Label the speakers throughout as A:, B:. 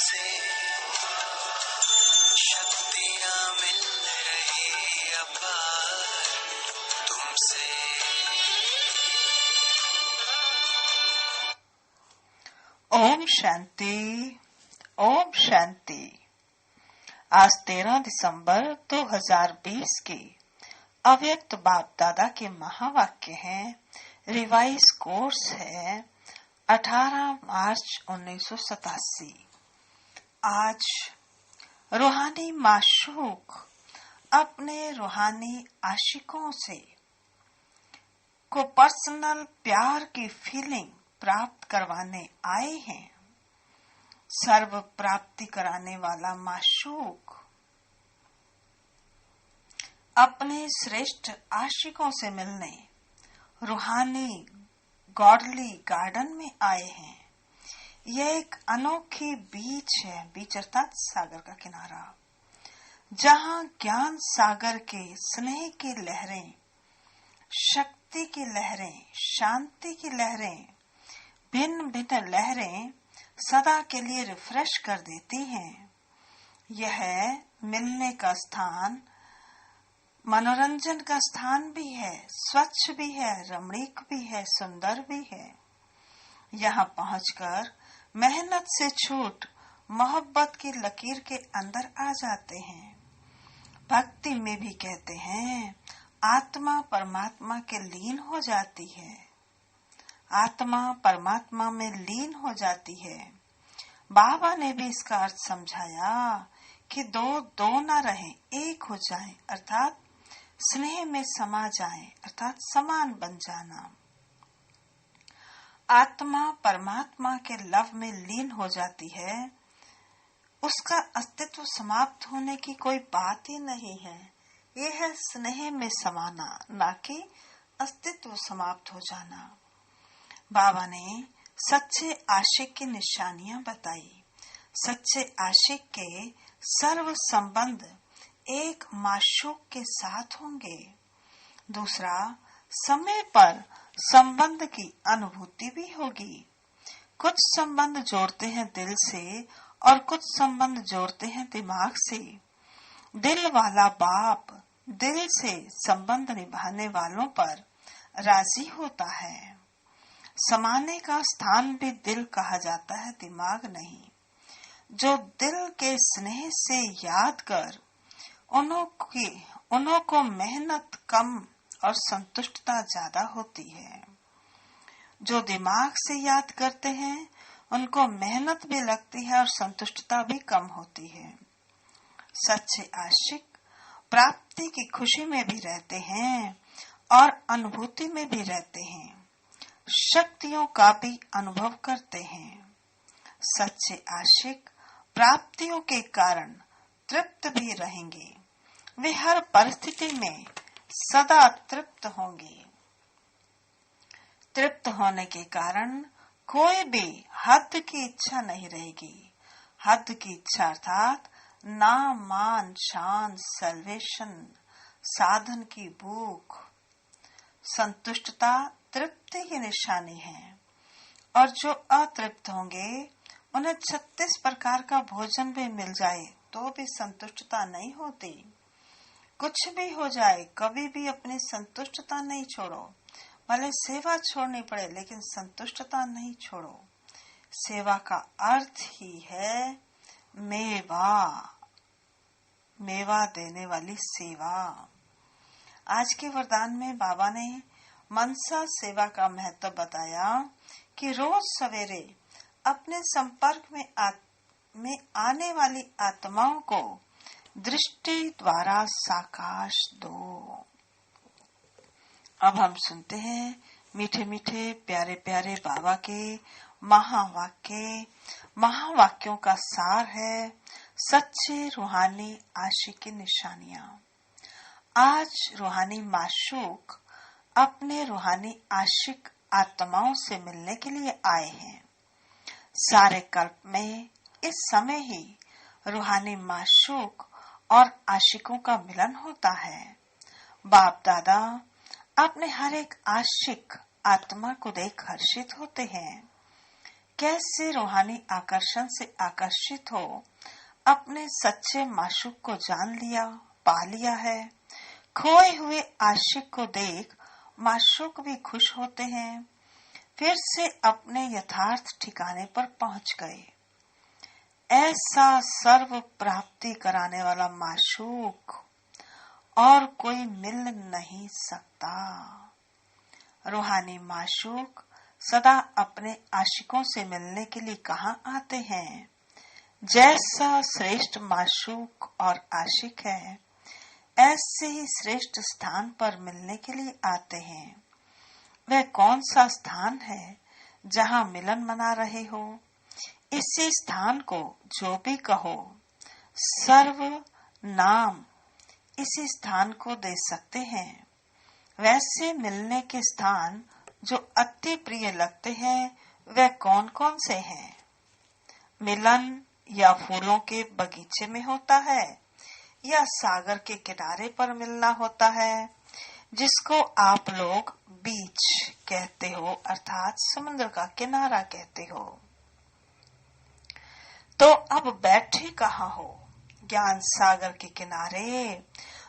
A: से शक्तियाँ मिल रही अपार तुमसे।
B: ओम शांति, ओम शांति। आज 13 दिसंबर 2020 के अव्यक्त बाप दादा के महावाक्य हैं। रिवाइज कोर्स है 18 मार्च 1987। आज रूहानी माशूक अपने रूहानी आशिकों से को पर्सनल प्यार की फीलिंग प्राप्त करवाने आए हैं। सर्व प्राप्ति कराने वाला माशूक अपने श्रेष्ठ आशिकों से मिलने रूहानी गॉडली गार्डन में आए हैं। यह एक अनोखी बीच है, बीच अर्थात सागर का किनारा, जहां ज्ञान सागर के स्नेह की लहरें, शक्ति की लहरें, शांति की लहरें, भिन्न भिन्न लहरें सदा के लिए रिफ्रेश कर देती हैं। यह मिलने का स्थान मनोरंजन का स्थान भी है, स्वच्छ भी है, रमणीक भी है, सुंदर भी है। यहाँ पहुंचकर मेहनत से छूट मोहब्बत की लकीर के अंदर आ जाते हैं। भक्ति में भी कहते हैं आत्मा परमात्मा के लीन हो जाती है। आत्मा परमात्मा में लीन हो जाती है। बाबा ने भी इसका अर्थ समझाया कि दो न रहे, एक हो जाए, अर्थात स्नेह में समा जाए, अर्थात समान बन जाना। आत्मा परमात्मा के लव में लीन हो जाती है। उसका अस्तित्व समाप्त होने की कोई बात ही नहीं है। यह है स्नेह में समाना, न कि अस्तित्व समाप्त हो जाना। बाबा ने सच्चे आशिक की निशानियां बताई। सच्चे आशिक के सर्व संबंध एक माशूक के साथ होंगे। दूसरा, समय पर संबंध की अनुभूति भी होगी। कुछ संबंध जोड़ते हैं दिल से और कुछ संबंध जोड़ते हैं दिमाग से। दिल वाला बाप दिल से संबंध निभाने वालों पर राजी होता है। समाने का स्थान भी दिल कहा जाता है, दिमाग नहीं। जो दिल के स्नेह से याद कर उन्हों को मेहनत कम और संतुष्टता ज्यादा होती है। जो दिमाग से याद करते हैं उनको मेहनत भी लगती है और संतुष्टता भी कम होती है। सच्चे आशिक प्राप्ति की खुशी में भी रहते हैं और अनुभूति में भी रहते हैं। शक्तियों का भी अनुभव करते हैं। सच्चे आशिक प्राप्तियों के कारण तृप्त भी रहेंगे। वे हर परिस्थिति में सदा तृप्त होंगे। तृप्त होने के कारण कोई भी हद की इच्छा नहीं रहेगी। हद की इच्छा अर्थात नाम, मान, शान, सल्वेशन, साधन की भूख। संतुष्टता तृप्ति की निशानी है। और जो अतृप्त होंगे उन्हें 36 प्रकार का भोजन भी मिल जाए तो भी संतुष्टता नहीं होती। कुछ भी हो जाए, कभी भी अपनी संतुष्टता नहीं छोड़ो। भले सेवा छोड़नी पड़े लेकिन संतुष्टता नहीं छोड़ो। सेवा का अर्थ ही है मेवा देने वाली सेवा। आज के वरदान में बाबा ने मनसा सेवा का महत्व बताया कि रोज सवेरे अपने संपर्क में आने वाली आत्माओं को दृष्टि द्वारा साकाश दो। अब हम सुनते हैं मीठे मीठे प्यारे प्यारे बाबा के महावाक्यों का सार है सच्चे रूहानी आशिक की निशानियां। आज रूहानी माशूक अपने रूहानी आशिक आत्माओं से मिलने के लिए आए हैं। सारे कल्प में इस समय ही रूहानी माशूक और आशिकों का मिलन होता है। बाप दादा अपने हर एक आशिक आत्मा को देख हर्षित होते हैं। कैसे रूहानी आकर्षण से आकर्षित हो अपने सच्चे माशूक को जान लिया, पा लिया है। खोए हुए आशिक को देख माशूक भी खुश होते हैं, फिर से अपने यथार्थ ठिकाने पर पहुंच गए। ऐसा सर्व प्राप्ति कराने वाला माशूक और कोई मिल नहीं सकता। रूहानी माशूक सदा अपने आशिकों से मिलने के लिए कहाँ आते हैं? जैसा श्रेष्ठ माशूक और आशिक है, ऐसे ही श्रेष्ठ स्थान पर मिलने के लिए आते हैं। वह कौन सा स्थान है जहाँ मिलन मना रहे हो? इसी स्थान को जो भी कहो, सर्व नाम इसी स्थान को दे सकते हैं। वैसे मिलने के स्थान जो अति प्रिय लगते हैं, वे कौन कौन से हैं? मिलन या फूलों के बगीचे में होता है, या सागर के किनारे पर मिलना होता है, जिसको आप लोग बीच कहते हो, अर्थात समुद्र का किनारा कहते हो। तो अब बैठे कहाँ हो? ज्ञान सागर के किनारे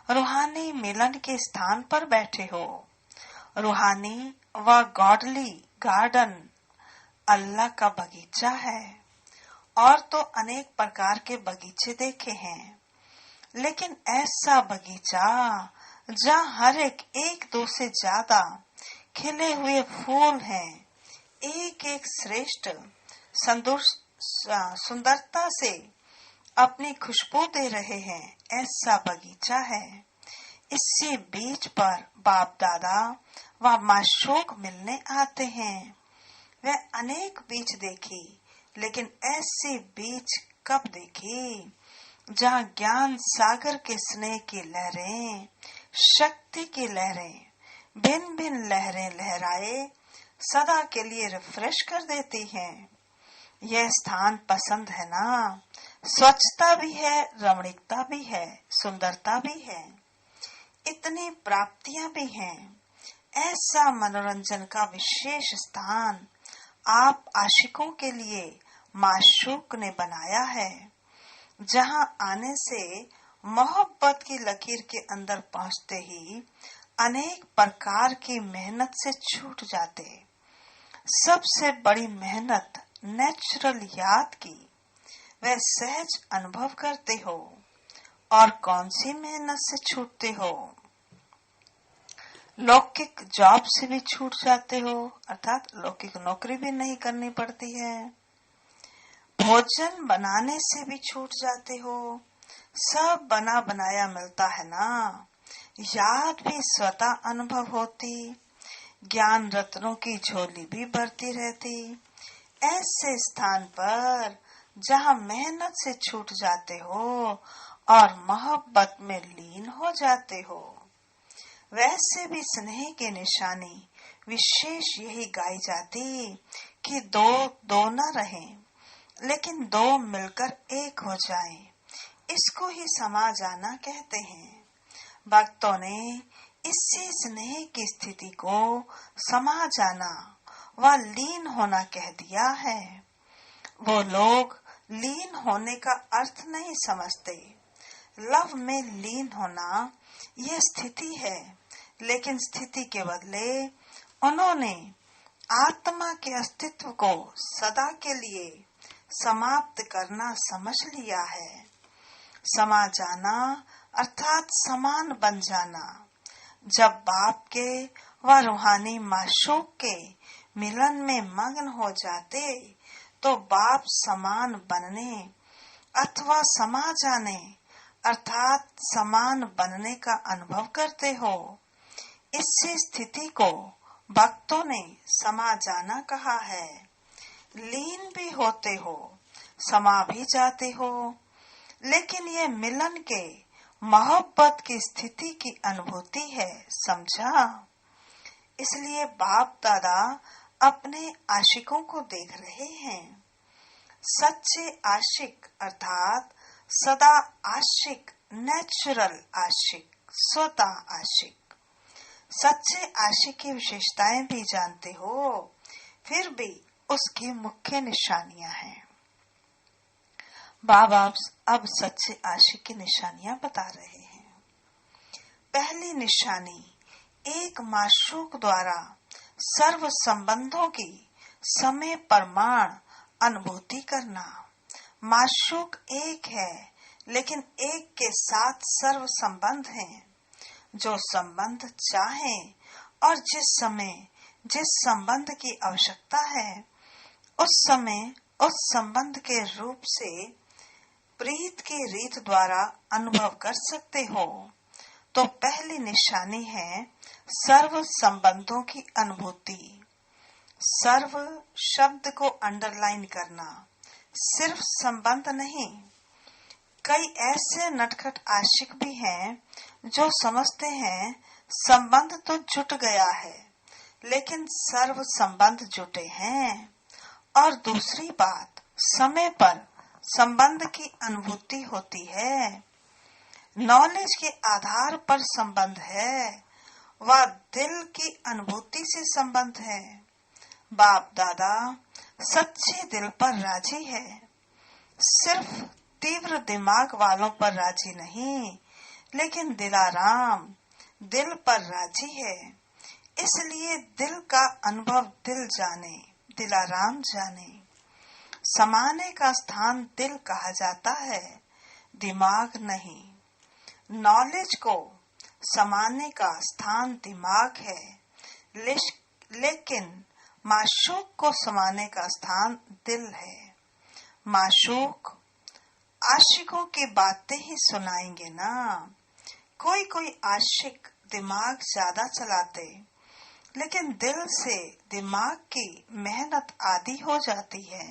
B: रूहानी मिलन के स्थान पर बैठे हो। रूहानी व गॉडली गार्डन अल्लाह का बगीचा है। और तो अनेक प्रकार के बगीचे देखे हैं, लेकिन ऐसा बगीचा जहाँ हर एक दो से ज्यादा खिले हुए फूल हैं, एक एक श्रेष्ठ सुंदरता से अपनी खुशबू दे रहे हैं, ऐसा बगीचा है। इसी बीच पर बाप दादा व माशूक मिलने आते हैं। वह अनेक बीच देखी, लेकिन ऐसी बीच कब देखी जहाँ ज्ञान सागर के स्नेह की लहरें, शक्ति की लहरें, भिन्न भिन्न लहरें लहराए सदा के लिए रिफ्रेश कर देती हैं। यह स्थान पसंद है ना? स्वच्छता भी है, रमणीकता भी है, सुंदरता भी है, इतनी प्राप्तियां भी हैं। ऐसा मनोरंजन का विशेष स्थान आप आशिकों के लिए माशूक ने बनाया है, जहां आने से मोहब्बत की लकीर के अंदर पहुंचते ही अनेक प्रकार की मेहनत से छूट जाते। सबसे बड़ी मेहनत नेचुरल याद की वह सहज अनुभव करते हो। और कौन सी मेहनत से छूटते हो? लौकिक जॉब से भी छूट जाते हो, अर्थात लौकिक नौकरी भी नहीं करनी पड़ती है। भोजन बनाने से भी छूट जाते हो, सब बना बनाया मिलता है ना। याद भी स्वतः अनुभव होती, ज्ञान रत्नों की झोली भी भरती रहती। ऐसे स्थान पर जहाँ मेहनत से छूट जाते हो और मोहब्बत में लीन हो जाते हो। वैसे भी स्नेह की निशानी विशेष यही गाई जाती कि दो दो न रहें, लेकिन दो मिलकर एक हो जाएं। इसको ही समा जाना कहते हैं। भक्तों ने इसी स्नेह की स्थिति को समा जाना व लीन होना कह दिया है। वो लोग लीन होने का अर्थ नहीं समझते। लव में लीन होना यह स्थिति है, लेकिन स्थिति के बदले उन्होंने आत्मा के अस्तित्व को सदा के लिए समाप्त करना समझ लिया है। समा जाना अर्थात समान बन जाना। जब बाप के व रूहानी माशूक के मिलन में मग्न हो जाते, तो बाप समान बनने अथवा समा जाने अर्थात समान बनने का अनुभव करते हो। इसी स्थिति को भक्तों ने समा जाना कहा है। लीन भी होते हो, समा भी जाते हो, लेकिन ये मिलन के मोहब्बत की स्थिति की अनुभूति है, समझा? इसलिए बाप दादा अपने आशिकों को देख रहे हैं। सच्चे आशिक अर्थात सदा आशिक, नेचुरल आशिक, स्वतः आशिक। सच्चे आशिक की विशेषताएं भी जानते हो, फिर भी उसकी मुख्य निशानियां हैं। बाबा अब सच्चे आशिक की निशानियां बता रहे हैं। पहली निशानी, एक माशूक द्वारा सर्व संबंधों की समय प्रमाण अनुभूति करना। माशूक एक है, लेकिन एक के साथ सर्व संबंध हैं। जो संबंध चाहे और जिस समय जिस संबंध की आवश्यकता है, उस समय उस संबंध के रूप से प्रीत की रीत द्वारा अनुभव कर सकते हो। तो पहली निशानी है सर्व संबंधों की अनुभूति। सर्व शब्द को अंडरलाइन करना, सिर्फ संबंध नहीं। कई ऐसे नटखट आशिक भी हैं जो समझते हैं संबंध तो जुट गया है, लेकिन सर्व संबंध जुटे हैं। और दूसरी बात, समय पर संबंध की अनुभूति होती है। नॉलेज के आधार पर संबंध है, वह दिल की अनुभूति से संबंध है। बाप दादा सच्चे दिल पर राजी है, सिर्फ तीव्र दिमाग वालों पर राजी नहीं, लेकिन दिलाराम दिल पर राजी है। इसलिए दिल का अनुभव दिल जाने, दिलाराम जाने। समाने का स्थान दिल कहा जाता है, दिमाग नहीं। नॉलेज को समाने का स्थान दिमाग है, लेकिन माशूक को समाने का स्थान दिल है। माशूक आशिकों की बातें ही सुनाएंगे ना। कोई कोई आशिक दिमाग ज्यादा चलाते, लेकिन दिल से दिमाग की मेहनत आधी हो जाती है।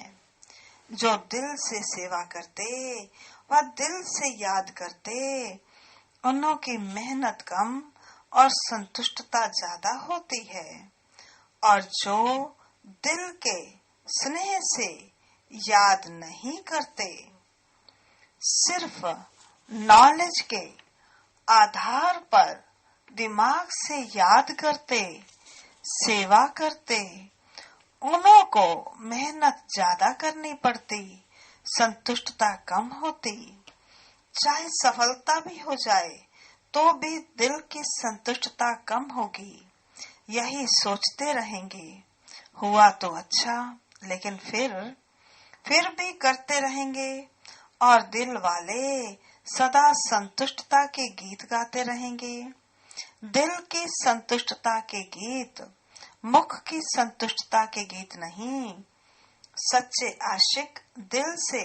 B: जो दिल से सेवा करते व दिल से याद करते, उन्हों की मेहनत कम और संतुष्टता ज्यादा होती है। और जो दिल के स्नेह से याद नहीं करते, सिर्फ नॉलेज के आधार पर दिमाग से याद करते, सेवा करते, उन्हों को मेहनत ज्यादा करनी पड़ती, संतुष्टता कम होती। चाहे सफलता भी हो जाए तो भी दिल की संतुष्टता कम होगी। यही सोचते रहेंगे, हुआ तो अच्छा, लेकिन फिर भी करते रहेंगे। और दिल वाले सदा संतुष्टता के गीत गाते रहेंगे। दिल की संतुष्टता के गीत, मुख की संतुष्टता के गीत नहीं। सच्चे आशिक दिल से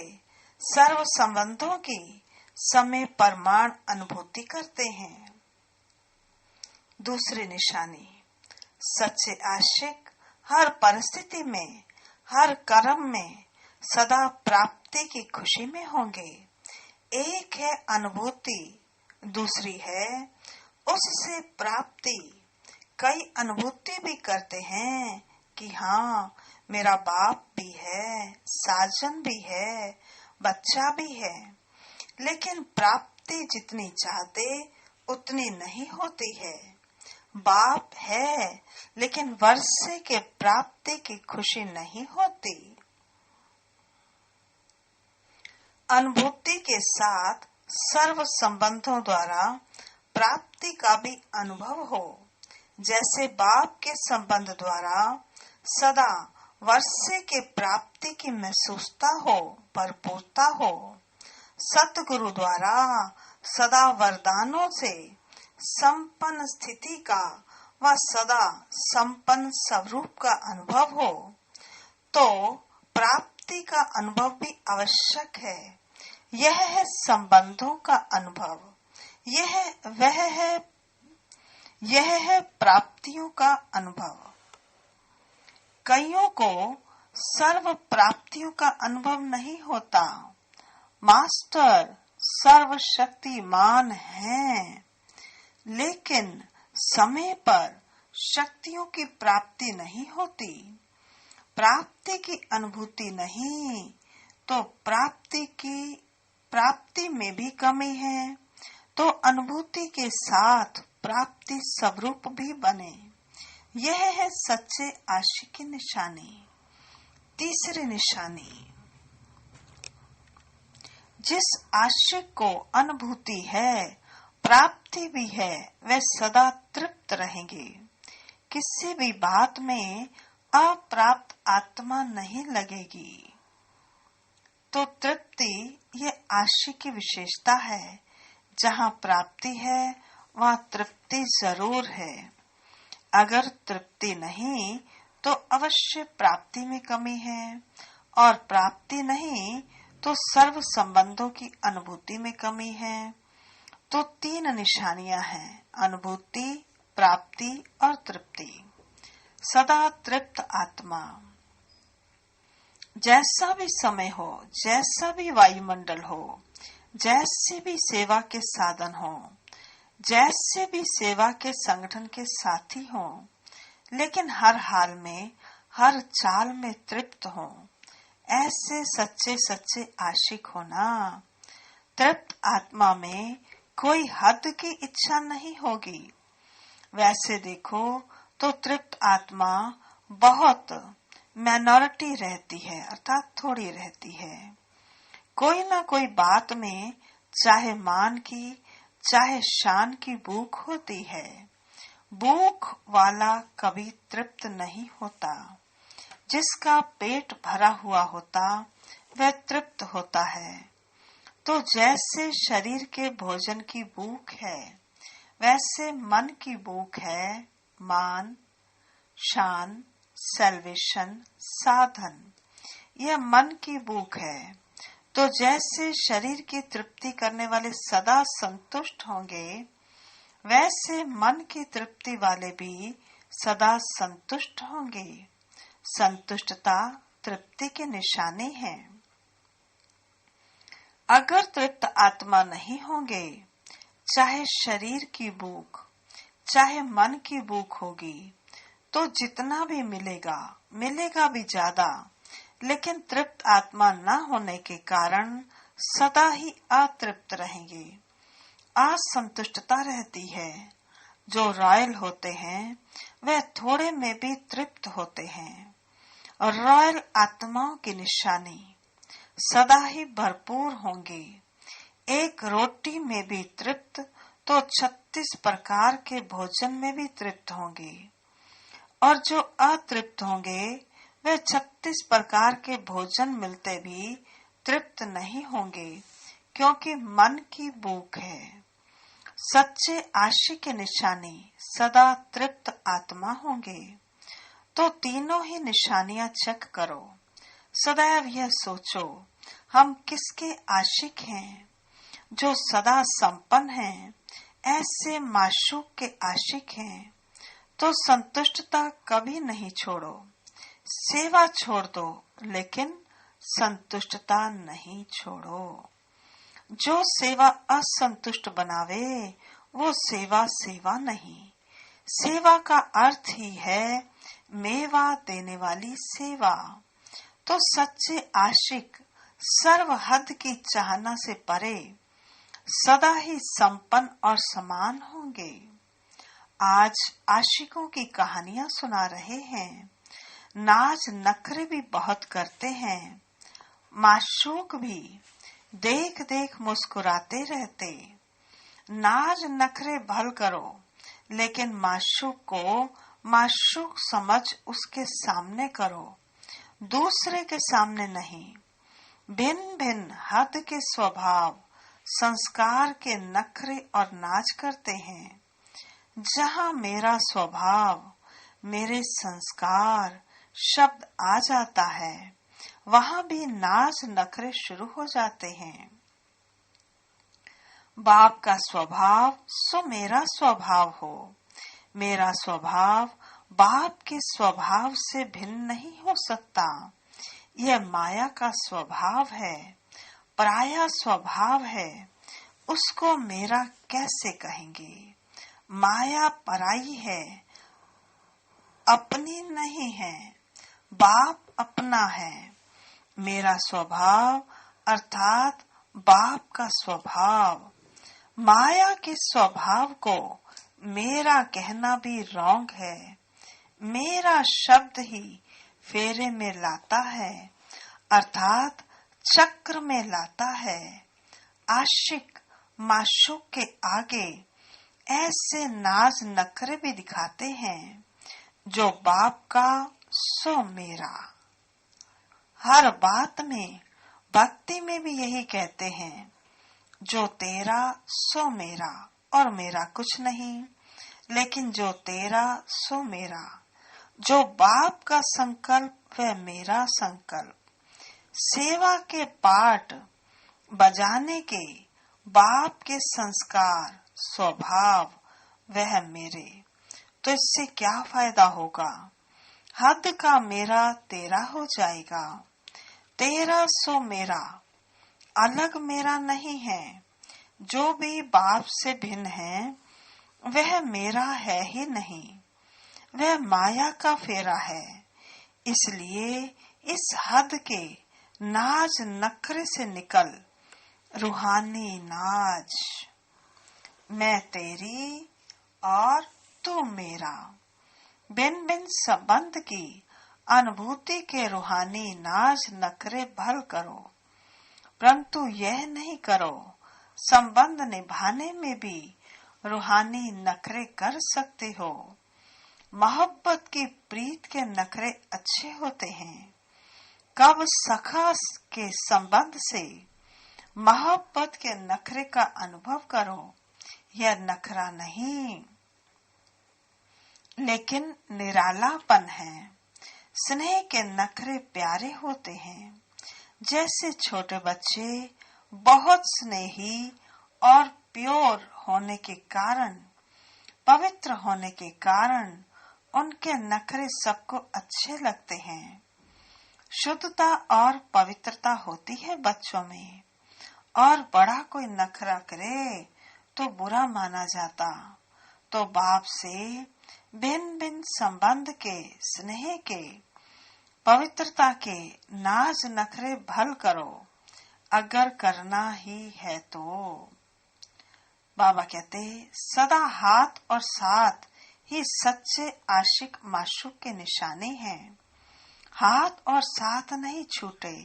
B: सर्व संबंधों की समय प्रमाण अनुभूति करते हैं। दूसरी निशानी, सच्चे आशिक हर परिस्थिति में, हर कर्म में सदा प्राप्ति की खुशी में होंगे। एक है अनुभूति, दूसरी है उससे प्राप्ति। कई अनुभूति भी करते हैं कि हाँ, मेरा बाप भी है, साजन भी है, बच्चा भी है, लेकिन प्राप्ति जितनी चाहते उतनी नहीं होती है। बाप है, लेकिन वर्षे के प्राप्ति की खुशी नहीं होती। अनुभूति के साथ सर्व संबंधों द्वारा प्राप्ति का भी अनुभव हो। जैसे बाप के संबंध द्वारा सदा वर्षे के प्राप्ति की महसूसता हो, भरपूरता हो। सतगुरु द्वारा सदा वरदानों से संपन्न स्थिति का व सदा संपन्न स्वरूप का अनुभव हो, तो प्राप्ति का अनुभव भी आवश्यक है। यह है संबंधों का अनुभव, यह है प्राप्तियों का अनुभव। कईयों को सर्व प्राप्तियों का अनुभव नहीं होता। मास्टर सर्वशक्तिमान हैं, लेकिन समय पर शक्तियों की प्राप्ति नहीं होती। प्राप्ति की अनुभूति नहीं, तो प्राप्ति में भी कमी है। तो अनुभूति के साथ प्राप्ति स्वरूप भी बने। यह है सच्चे आशिक की निशानी। तीसरी निशानी, जिस आशिक को अनुभूति है, प्राप्ति भी है, वे सदा तृप्त रहेंगे। किसी भी बात में अप्राप्त आत्मा नहीं लगेगी। तो तृप्ति ये आशिक की विशेषता है। जहाँ प्राप्ति है वहाँ तृप्ति जरूर है। अगर तृप्ति नहीं तो अवश्य प्राप्ति में कमी है, और प्राप्ति नहीं तो सर्व संबंधों की अनुभूति में कमी है। तो तीन निशानियां हैं, अनुभूति, प्राप्ति और तृप्ति। सदा तृप्त आत्मा। जैसा भी समय हो, जैसा भी वायुमंडल हो, जैसे भी सेवा के साधन हो, जैसे भी सेवा के संगठन के साथी हो, लेकिन हर हाल में, हर चाल में तृप्त हो। ऐसे सच्चे सच्चे आशिक होना। तृप्त आत्मा में कोई हद की इच्छा नहीं होगी। वैसे देखो तो तृप्त आत्मा बहुत माइनॉरिटी रहती है, अर्थात थोड़ी रहती है। कोई ना कोई बात में चाहे मान की चाहे शान की भूख होती है। भूख वाला कभी तृप्त नहीं होता। जिसका पेट भरा हुआ होता वह तृप्त होता है। तो जैसे शरीर के भोजन की भूख है, वैसे मन की भूख है मान, शान, सैल्वेशन, साधन। यह मन की भूख है। तो जैसे शरीर की तृप्ति करने वाले सदा संतुष्ट होंगे, वैसे मन की तृप्ति वाले भी सदा संतुष्ट होंगे। संतुष्टता तृप्ति के निशाने हैं। अगर तृप्त आत्मा नहीं होंगे, चाहे शरीर की भूख चाहे मन की भूख होगी, तो जितना भी मिलेगा, मिलेगा भी ज्यादा, लेकिन तृप्त आत्मा न होने के कारण सदा ही अतृप्त रहेंगे। असंतुष्टता रहती है। जो रॉयल होते हैं वे थोड़े में भी तृप्त होते हैं। और रॉयल आत्माओं की निशानी सदा ही भरपूर होंगे। एक रोटी में भी तृप्त तो 36 प्रकार के भोजन में भी तृप्त होंगे। और जो अतृप्त होंगे वे 36 प्रकार के भोजन मिलते भी तृप्त नहीं होंगे, क्योंकि मन की भूख है। सच्चे आशिक के निशानी सदा तृप्त आत्मा होंगे। तो तीनों ही निशानियां चेक करो। सदैव यह सोचो, हम किसके आशिक हैं? जो सदा संपन्न हैं, ऐसे माशूक के आशिक हैं। तो संतुष्टता कभी नहीं छोड़ो। सेवा छोड़ दो, लेकिन संतुष्टता नहीं छोड़ो। जो सेवा असंतुष्ट बनावे, वो सेवा सेवा नहीं। सेवा का अर्थ ही है मेवा देने वाली सेवा। तो सच्चे आशिक सर्व हद की चाहना से परे सदा ही संपन्न और समान होंगे। आज आशिकों की कहानियां सुना रहे हैं। नाच नखरे भी बहुत करते हैं। माशूक भी देख देख मुस्कुराते रहते। नाच नखरे भल करो, लेकिन माशूक को माशूक समझ उसके सामने करो, दूसरे के सामने नहीं। भिन्न भिन्न हद के स्वभाव, संस्कार के नखरे और नाच करते हैं। जहाँ मेरा स्वभाव, मेरे संस्कार शब्द आ जाता है, वहाँ भी नाच नखरे शुरू हो जाते हैं। बाप का स्वभाव सो मेरा स्वभाव हो। मेरा स्वभाव बाप के स्वभाव से भिन्न नहीं हो सकता। यह माया का स्वभाव है, पराया स्वभाव है। उसको मेरा कैसे कहेंगे? माया पराई है, अपनी नहीं है। बाप अपना है। मेरा स्वभाव अर्थात बाप का स्वभाव। माया के स्वभाव को मेरा कहना भी रॉन्ग है। मेरा शब्द ही फेरे में लाता है, अर्थात चक्र में लाता है। आशिक माशूक के आगे ऐसे नाज नखरे भी दिखाते हैं, जो बाप का सो मेरा। हर बात में, भक्ति में भी यही कहते हैं, जो तेरा सो मेरा, और मेरा कुछ नहीं, लेकिन जो तेरा सो मेरा। जो बाप का संकल्प वह मेरा संकल्प। सेवा के पाठ बजाने के बाप के संस्कार स्वभाव वह मेरे। तो इससे क्या फायदा होगा? हद का मेरा तेरा हो जाएगा। तेरा सो मेरा, अलग मेरा नहीं है। जो भी बाप से भिन्न है वह मेरा है ही नहीं, वह माया का फेरा है। इसलिए इस हद के नाज नखरे से निकल रूहानी नाज, मैं तेरी और तू मेरा। बिन बिन संबंध की अनुभूति के रूहानी नाज नखरे भल करो, परंतु यह नहीं करो संबंध निभाने में भी रूहानी नखरे कर सकते हो। मोहब्बत की प्रीत के नखरे अच्छे होते हैं। कब सखा के संबंध से मोहब्बत के नखरे का अनुभव करो, यह नखरा नहीं लेकिन निरालापन है। स्नेह के नखरे प्यारे होते हैं। जैसे छोटे बच्चे बहुत स्नेही और प्योर होने के कारण, पवित्र होने के कारण उनके नखरे सबको अच्छे लगते हैं। शुद्धता और पवित्रता होती है बच्चों में, और बड़ा कोई नखरा करे तो बुरा माना जाता। तो बाप से भिन्न भिन्न संबंध के, स्नेह के, पवित्रता के नाज नखरे भल करो, अगर करना ही है तो। बाबा कहते, सदा हाथ और साथ ही सच्चे आशिक माशूक के निशाने हैं। हाथ और साथ नहीं छूटे,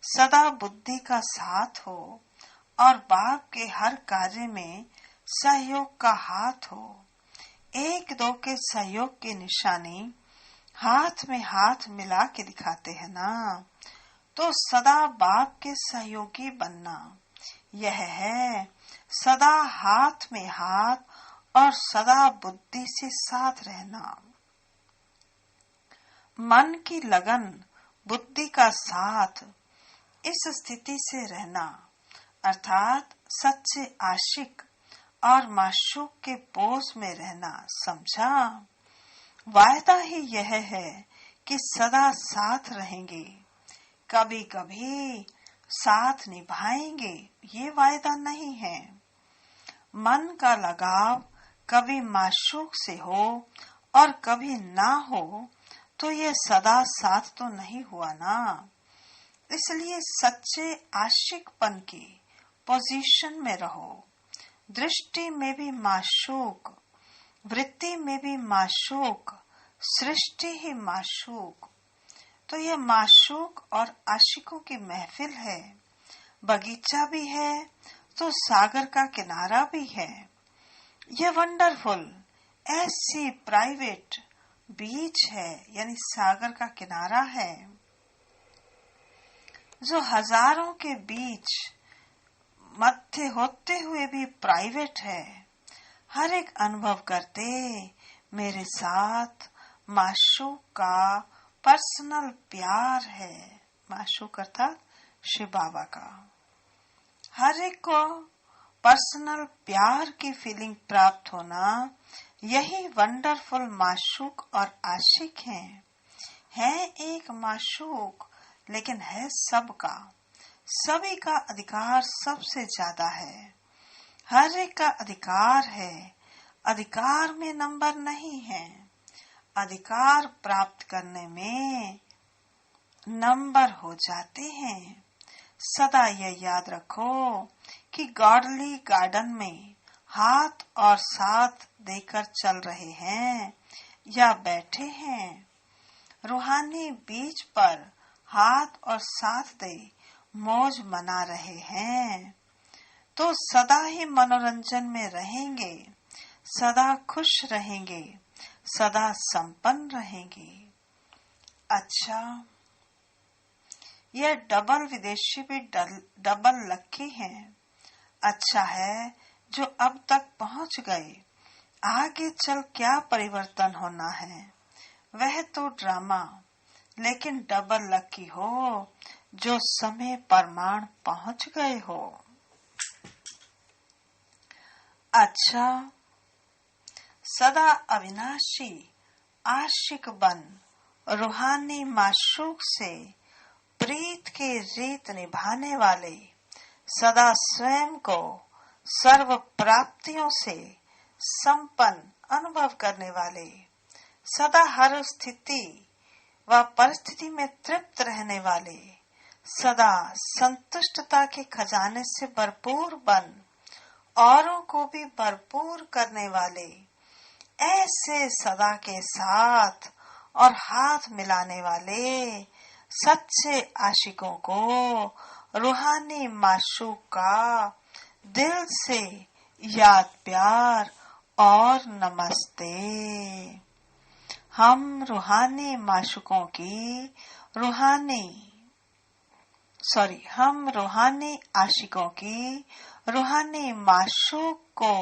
B: सदा बुद्धि का साथ हो और बाप के हर कार्य में सहयोग का हाथ हो। एक दो के सहयोग की निशानी हाथ में हाथ मिला के दिखाते हैं ना, तो सदा बाप के सहयोगी बनना यह है सदा हाथ में हाथ और सदा बुद्धि से साथ रहना। मन की लगन, बुद्धि का साथ, इस स्थिति से रहना, अर्थात सच्चे आशिक और माशूक के पोस में रहना। समझा? वायदा ही यह है कि सदा साथ रहेंगे, कभी कभी साथ निभाएंगे, ये वायदा नहीं है। मन का लगाव कभी माशूक से हो और कभी ना हो तो ये सदा साथ तो नहीं हुआ ना। इसलिए सच्चे आशिकपन की पोजीशन में रहो। दृष्टि में भी माशूक, वृत्ति में भी माशूक, सृष्टि ही माशूक। तो यह माशूक और आशिकों की महफिल है। बगीचा भी है तो सागर का किनारा भी है। यह वंडरफुल ऐसी प्राइवेट बीच है, यानी सागर का किनारा है, जो हजारों के बीच मध्य होते हुए भी प्राइवेट है। हर एक अनुभव करते मेरे साथ माशूक का पर्सनल प्यार है। माशूक अर्थात शिव बाबा का। हर एक को पर्सनल प्यार की फीलिंग प्राप्त होना, यही वंडरफुल माशूक और आशिक है एक माशूक, लेकिन है सबका। सभी का अधिकार सबसे ज्यादा है। हर एक का अधिकार है। अधिकार में नंबर नहीं है। अधिकार प्राप्त करने में नंबर हो जाते हैं। सदा यह याद रखो कि गॉडली गार्डन में हाथ और साथ देकर चल रहे हैं या बैठे हैं। रूहानी बीज पर हाथ और साथ दे मौज मना रहे हैं तो सदा ही मनोरंजन में रहेंगे, सदा खुश रहेंगे, सदा संपन्न रहेंगे। अच्छा, यह डबल विदेशी भी डबल लकी हैं। अच्छा है जो अब तक पहुंच गए। आगे चल क्या परिवर्तन होना है वह तो ड्रामा, लेकिन डबल लकी हो जो समय प्रमाण पहुंच गए हो। अच्छा, सदा अविनाशी आशिक बन रूहानी माशूक से प्रीत के रीत निभाने वाले, सदा स्वयं को सर्व प्राप्तियों से संपन्न अनुभव करने वाले, सदा हर स्थिति व परिस्थिति में तृप्त रहने वाले, सदा संतुष्टता के खजाने से भरपूर बन औरों को भी भरपूर करने वाले, ऐसे सदा के साथ और हाथ मिलाने वाले सच्चे आशिकों को रूहानी माशूक का दिल से याद प्यार और नमस्ते। हम रूहानी माशूकों की हम रूहानी आशिकों की रूहानी माशूक को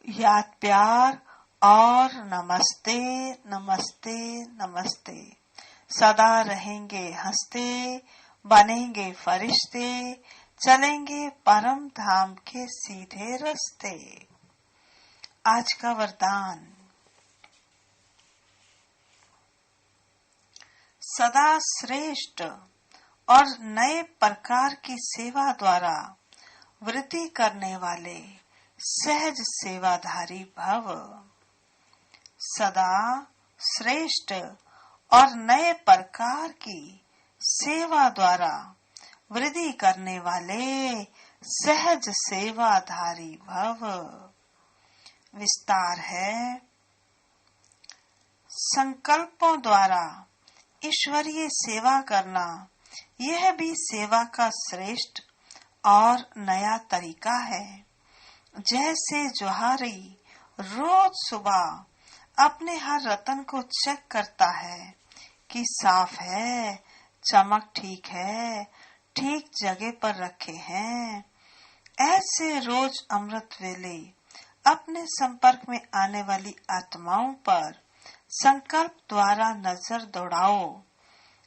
B: याद प्यार और नमस्ते नमस्ते नमस्ते। सदा रहेंगे हंसते, बनेंगे फरिश्ते, चलेंगे परम धाम के सीधे रास्ते। आज का वरदान, सदा श्रेष्ठ और नए प्रकार की सेवा द्वारा वृद्धि करने वाले सहज सेवाधारी भव। सदा श्रेष्ठ और नए प्रकार की सेवा द्वारा वृद्धि करने वाले सहज सेवाधारी भव। विस्तार है, संकल्पों द्वारा ईश्वरीय सेवा करना यह भी सेवा का श्रेष्ठ और नया तरीका है। जैसे जोहारी रोज सुबह अपने हर रतन को चेक करता है कि साफ है, चमक ठीक है, ठीक जगह पर रखे हैं, ऐसे रोज अमृत वेले अपने संपर्क में आने वाली आत्माओं पर संकल्प द्वारा नजर दौड़ाओ।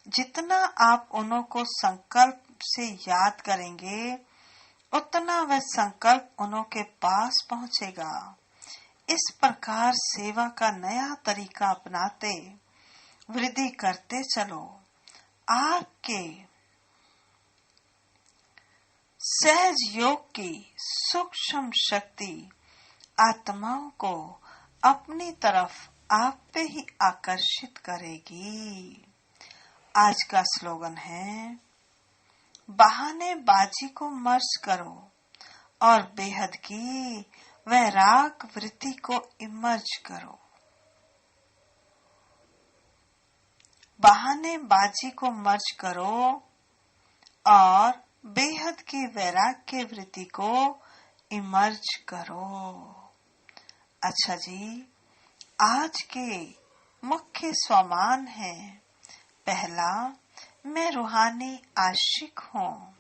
B: जितना आप उन्हों को संकल्प से याद करेंगे उतना वह संकल्प उन्हों के पास पहुंचेगा। इस प्रकार सेवा का नया तरीका अपनाते वृद्धि करते चलो। आपके सहज योग की सूक्ष्म शक्ति आत्माओं को अपनी तरफ आप पे ही आकर्षित करेगी। आज का स्लोगन है, बहानेबाजी को मर्ज करो और बेहद की वैराग वृत्ति को इमर्ज करो। बहानेबाजी को मर्ज करो और बेहद की वैराग्य वृत्ति को इमर्ज करो। अच्छा जी, आज के मुख्य स्वमान हैं। पहला, मैं रूहानी आशिक हूँ।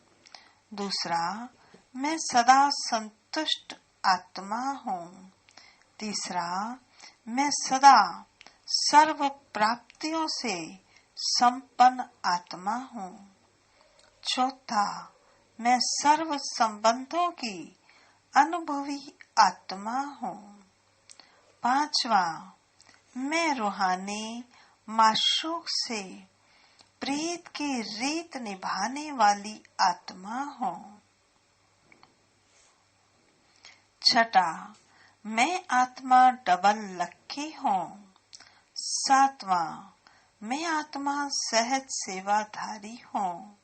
B: दूसरा, मैं सदा संतुष्ट आत्मा हूँ। तीसरा, मैं सदा सर्व प्राप्तियों से संपन्न आत्मा हूँ। चौथा, मैं सर्व संबंधों की अनुभवी आत्मा हूँ। पांचवा, मैं रूहानी माशूक से प्रीत की रीत निभाने वाली आत्मा हूँ। छठा, मैं आत्मा डबल लकी हूँ। सातवां, मैं आत्मा सहज सेवाधारी हूँ।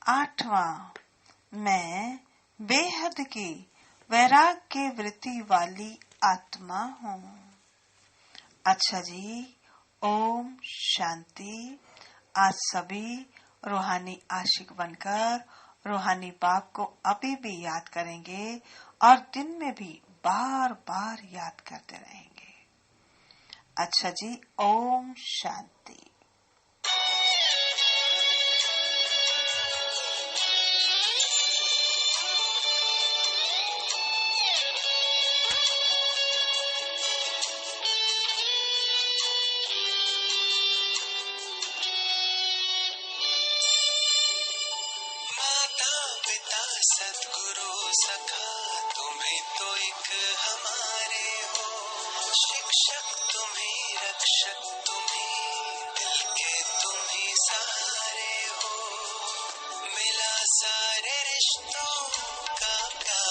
B: आठवां, मैं बेहद की वैराग्य वृत्ति वाली आत्मा हूँ। अच्छा जी, ओम शांति। आज सभी रूहानी आशिक बनकर रूहानी बाप को अभी भी याद करेंगे और दिन में भी बार बार याद करते रहेंगे। अच्छा जी, ओम शांति।
A: सदगुरु सखा तुम्हें तो एक हमारे हो, शिक्षक तुम्हें रक्षक तुम्हें, दिल के तुम्हें सहारे हो। मिला सारे रिश्तों का प्यार